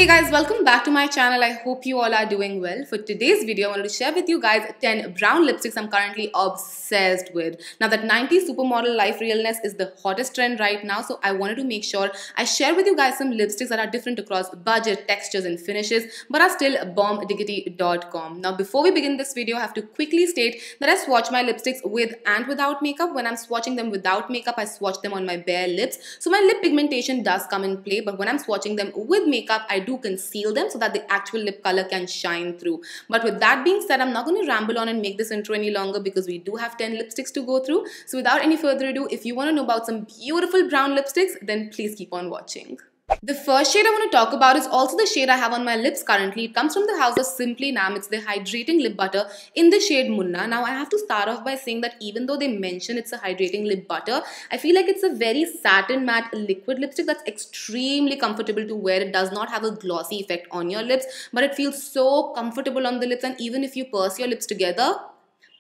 Hey guys, welcome back to my channel. I hope you all are doing well. For today's video, I wanted to share with you guys 10 brown lipsticks I'm currently obsessed with. Now that 90s supermodel life realness is the hottest trend right now, so I wanted to make sure I share with you guys some lipsticks that are different across budget, textures and finishes, but are still bombdiggity.com. Now before we begin this video, I have to quickly state that I swatch my lipsticks with and without makeup. When I'm swatching them without makeup, I swatch them on my bare lips. So my lip pigmentation does come in play, but when I'm swatching them with makeup, I do conceal them so that the actual lip color can shine through. But with that being said, I'm not going to ramble on and make this intro any longer because we do have 10 lipsticks to go through. So without any further ado, if you want to know about some beautiful brown lipsticks, then please keep on watching. The first shade I want to talk about is also the shade I have on my lips currently. It comes from the house of SimplyNam. It's the hydrating lip butter in the shade Munna. Now I have to start off by saying that even though they mention it's a hydrating lip butter, I feel like it's a very satin matte liquid lipstick that's extremely comfortable to wear. It does not have a glossy effect on your lips, but it feels so comfortable on the lips, and even if you purse your lips together,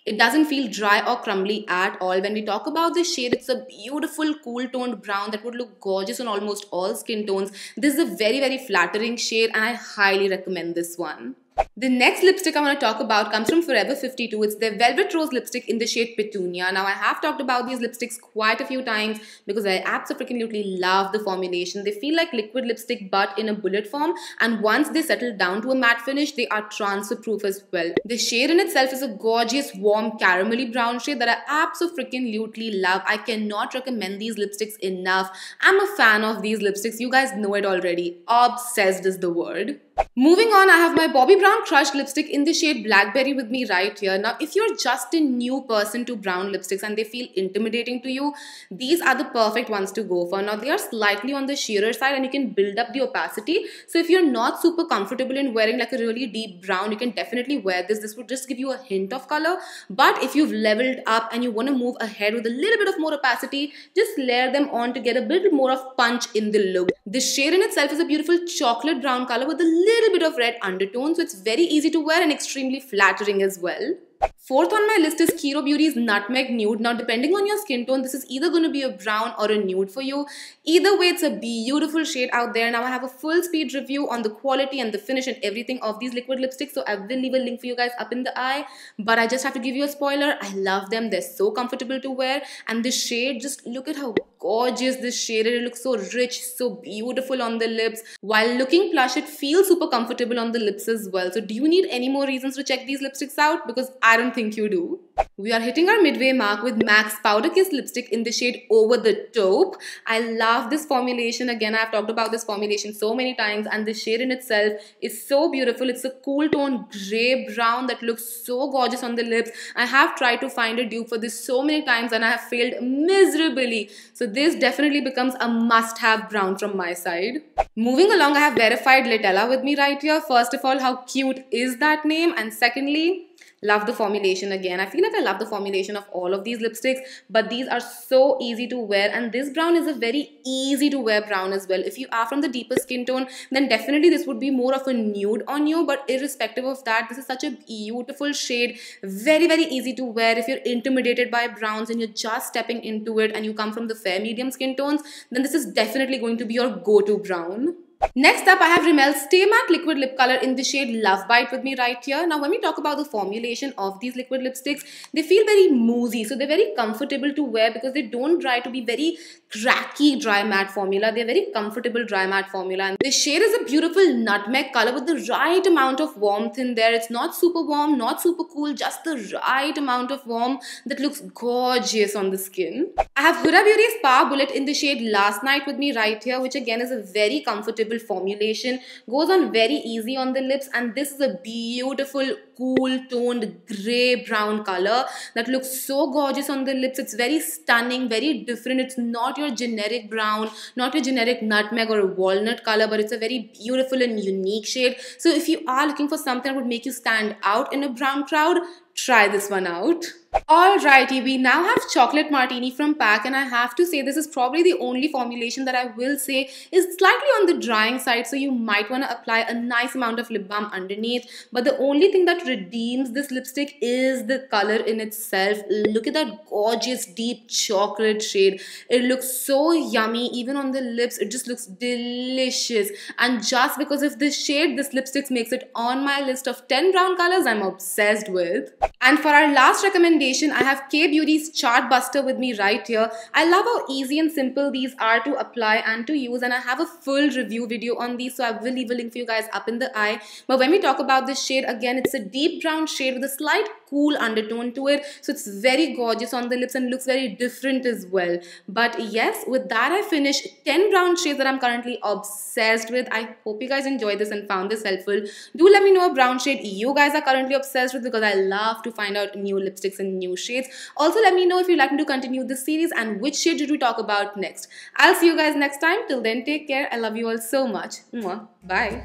it doesn't feel dry or crumbly at all. When we talk about this shade, it's a beautiful cool toned brown that would look gorgeous on almost all skin tones. This is a very flattering shade and I highly recommend this one. The next lipstick I want to talk about comes from Forever52. It's their Velvet Rose lipstick in the shade Petunia. Now I have talked about these lipsticks quite a few times because I absolutely love the formulation. They feel like liquid lipstick but in a bullet form, and once they settle down to a matte finish, they are transfer proof as well. The shade in itself is a gorgeous warm caramelly brown shade that I absolutely love. I cannot recommend these lipsticks enough. I'm a fan of these lipsticks. You guys know it already. Obsessed is the word. Moving on, I have my Bobbi Brown Crushed lipstick in the shade Blackberry with me right here. Now, if you're just a new person to brown lipsticks and they feel intimidating to you, these are the perfect ones to go for. Now, they are slightly on the sheerer side and you can build up the opacity. So if you're not super comfortable in wearing like a really deep brown, you can definitely wear this. This would just give you a hint of color. But if you've leveled up and you want to move ahead with a little bit of more opacity, just layer them on to get a bit more of punch in the look. This shade in itself is a beautiful chocolate brown color with a little bit of red undertone, so it's very easy to wear and extremely flattering as well. Fourth on my list is Kiro Beauty's Nutmeg Nude. Now depending on your skin tone, this is either going to be a brown or a nude for you. Either way, it's a beautiful shade out there. Now I have a full speed review on the quality and the finish and everything of these liquid lipsticks, so I will leave a link for you guys up in the eye. But I just have to give you a spoiler. I love them. They're so comfortable to wear, and this shade, just look at how gorgeous this shade is. It looks so rich, so beautiful on the lips. While looking plush, it feels super comfortable on the lips as well. So do you need any more reasons to check these lipsticks out? Because I don't think you do. We are hitting our midway mark with MAC's Powder Kiss lipstick in the shade Over The Taupe. I love this formulation. Again, I've talked about this formulation so many times, and the shade in itself is so beautiful. It's a cool tone grey brown that looks so gorgeous on the lips. I have tried to find a dupe for this so many times and I have failed miserably. So this definitely becomes a must-have brown from my side. Moving along, I have Wearified Laytella with me right here. First of all, how cute is that name? And secondly, love the formulation again. I feel like I love the formulation of all of these lipsticks, but these are so easy to wear, and this brown is a very easy to wear brown as well. If you are from the deeper skin tone, then definitely this would be more of a nude on you, but irrespective of that, this is such a beautiful shade. Very easy to wear. If you're intimidated by browns and you're just stepping into it and you come from the fair medium skin tones, then this is definitely going to be your go-to brown. Next up, I have Rimmel's Stay Matte Liquid Lip Color in the shade Lovebite with me right here. Now, when we talk about the formulation of these liquid lipsticks, they feel very moussey. So, they're very comfortable to wear because they don't try to be very cracky dry matte formula. They're very comfortable dry matte formula. And this shade is a beautiful nutmeg color with the right amount of warmth in there. It's not super warm, not super cool, just the right amount of warmth that looks gorgeous on the skin. I have Huda Beauty's Power Bullet in the shade Last Night with me right here, which again is a very comfortable formulation, goes on very easy on the lips, and this is a beautiful cool toned grey brown color that looks so gorgeous on the lips. It's very stunning, very different. It's not your generic brown, not your generic nutmeg or walnut color, but it's a very beautiful and unique shade. So if you are looking for something that would make you stand out in a brown crowd, try this one out. Alrighty, we now have Chocolate Martini from PAC, and I have to say this is probably the only formulation that I will say is slightly on the drying side, so you might want to apply a nice amount of lip balm underneath. But the only thing that redeems this lipstick is the color in itself. Look at that gorgeous deep chocolate shade. It looks so yummy. Even on the lips, it just looks delicious. And just because of this shade, this lipstick makes it on my list of 10 brown colors I'm obsessed with. And for our last recommendation, I have K-Beauty's Chartbuster with me right here. I love how easy and simple these are to apply and to use, and I have a full review video on these, so I will leave a link for you guys up in the eye. But when we talk about this shade, again, it's a deep brown shade with a slight cool undertone to it, so it's very gorgeous on the lips and looks very different as well. But yes, with that I finished 10 brown shades that I'm currently obsessed with. I hope you guys enjoyed this and found this helpful. Do let me know a brown shade you guys are currently obsessed with, because I love to find out new lipsticks and new shades. Also, let me know if you'd like me to continue this series and which shade should we talk about next. I'll see you guys next time. Till then, take care. I love you all so much. Mwah. Bye.